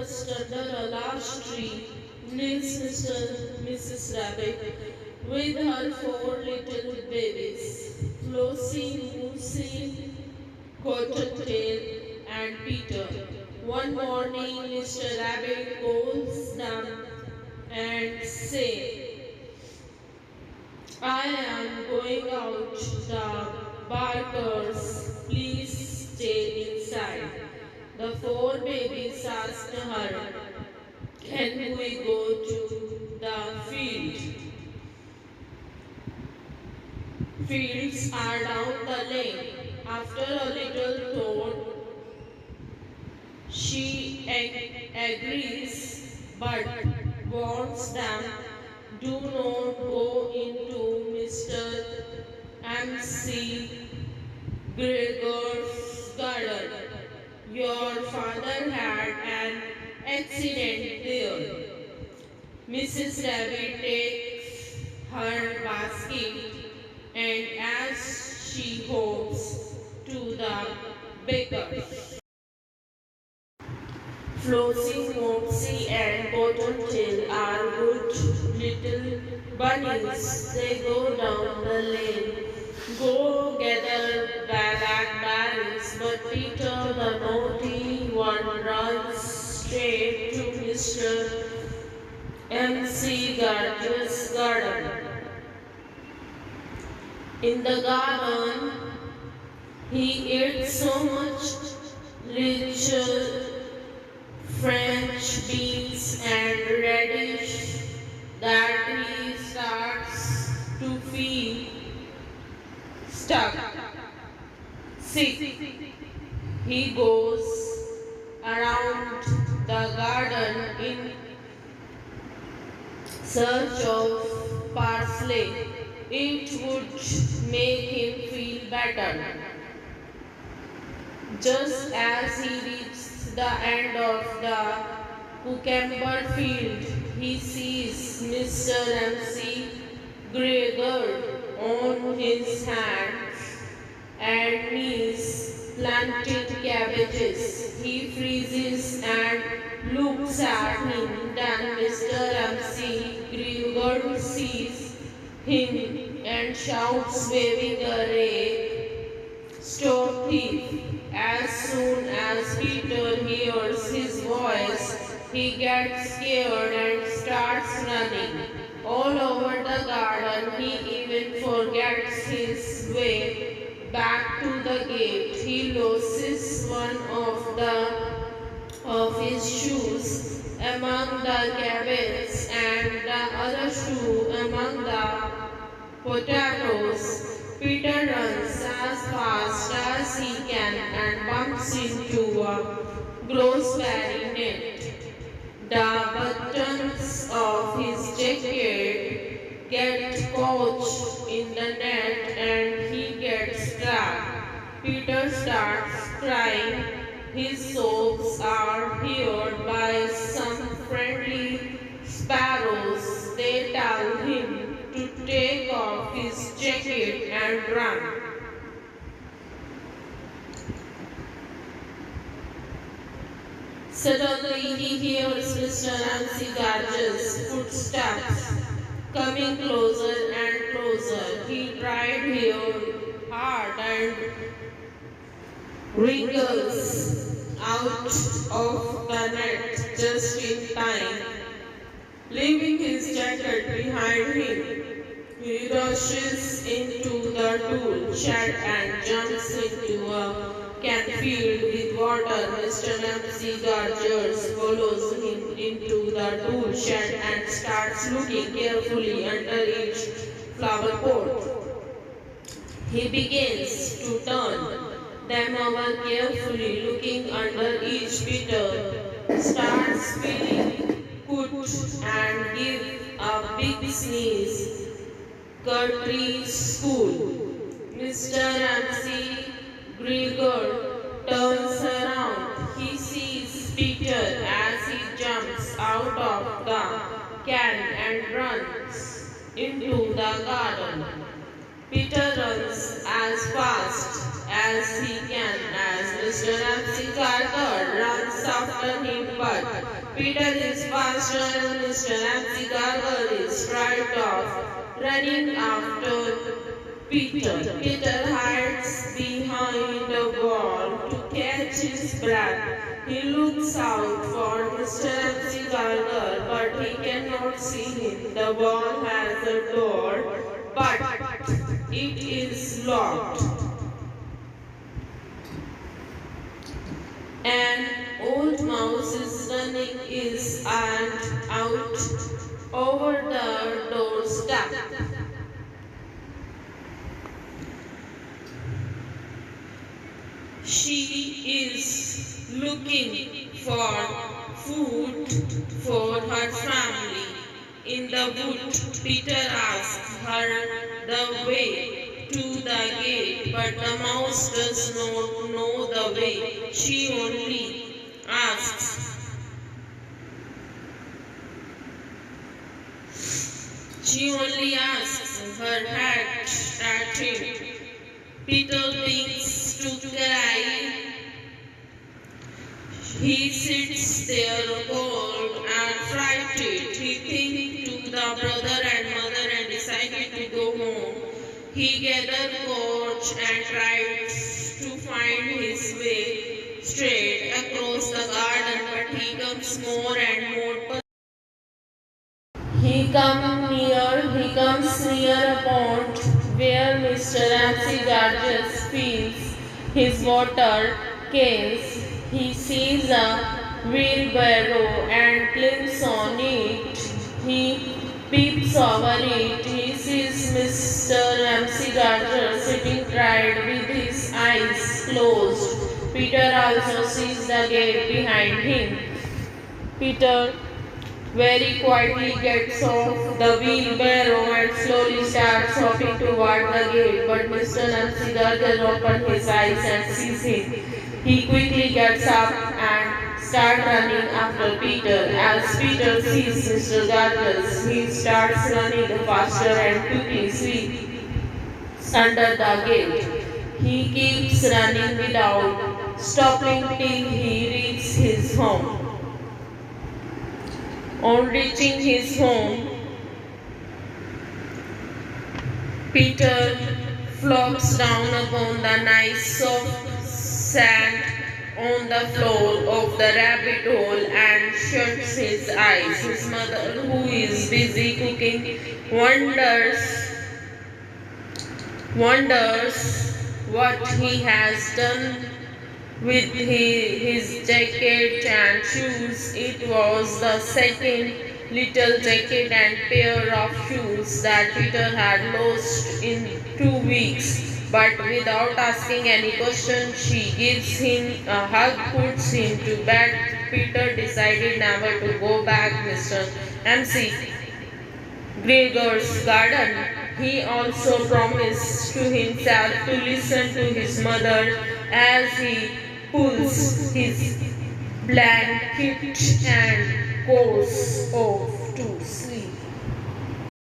just under a large tree lives Mrs. Rabbit with her four little babies, Flossie, Mousy, Cottontail, and Peter. One morning, Mr. Rabbit calls them and says, I am going out. The barkers, please stay inside. The four babies asked her, can we go to the field? Fields are down the lane. After a little thought, she agrees but warns them, do not go into Mr. M.C. Gregor's garden. Your father had an accident there. Mrs. Rabbit takes her basket and as she hopes to the baker. Flossie, Mopsy and Cottontail are good little bunnies. They go down the lane, go gather blackberries, but Peter the naughty one runs straight to Mr. M.C. Gardner's garden. In the garden, he eats so much rich French beans and radish that he starts to feel sick. He goes around the garden in search of parsley. It would make him feel better. Just as he reaches the end of the cucumber field, he sees Mr. M.C. Gregor on his hands and knees planting cabbages. He freezes and looks at him. Then Mr. M.C. Gregor sees him and shouts, waving a rake, stop thief. As soon as Peter hears his voice, he gets scared and starts running all over the garden. He even forgets his way back to the gate. He loses one of his shoes among the cabbage and the other shoe among the potatoes. Peter runs as fast as he can and bumps into a gooseberry net. The buttons of his jacket get caught in the net and he gets trapped. Peter starts crying. His sobs are heard by some friendly sparrows. They tell him to take off his jacket and run. Suddenly he hears Mr. M.C. Gardner's footsteps coming closer and closer. He tried here hard and wriggles out of the net just in time, leaving his jacket behind him. He rushes into the tool shed and jumps into a can filled with water. Mr. M.C. Gardner follows him into the tool shed and starts looking carefully under each flower pot. He begins to turn them over carefully, looking under each petal, starts feeling good and give a big sneeze. Gertrude's school. Mr. M.C. Gregor turns around. He sees Peter as he jumps out of the can and runs into the garden. Peter runs as fast as he can as Mr. M.C. Gardner runs after after him, but Peter is faster and Mr. Nancy Gargle is right off, running after Peter. Peter hides behind a wall to catch his breath. He looks out for Mr. Nancy Gargle, but he cannot see him. The wall has a door, but it is locked. An old mouse is running is and out over the doorstep. She is looking for food for her family. In the wood, Peter asks her the way to the gate, but the mouse does not know the way. She only asks. Her hat at him. Peter begins to cry. He sits there cold and frightened. He thinks to the brother and mother and decided to go home. He gathered courage and tries to find his way straight across the garden, but he comes more and more. He comes near a pond where Mr. Nancy Garges fills his water cans. He sees a wheelbarrow and clings on it. He peeps over it. He sees Mr. Nancy Garger sitting tied with his eyes closed. Peter also sees the gate behind him. Peter very quietly gets off the wheelbarrow and slowly starts hopping toward the gate, but Mr. Nancy Gargle opens his eyes and sees him. He quickly gets up and starts running after Peter. As Peter sees Mr. Gargle, he starts running faster and quickly sweeps under the gate. He keeps running without stopping till he reaches his home. On reaching his home, Peter flops down upon the nice soft sand on the floor of the rabbit hole and shuts his eyes. His mother, who is busy cooking, wonders what he has done with his jacket and shoes. It was the second little jacket and pair of shoes that Peter had lost in 2 weeks. But without asking any question, she gives him a hug, puts him to bed. Peter decided never to go back Mr. MC Gregor's garden. He also promised to himself to listen to his mother as he pulls his blanket and goes off to sleep.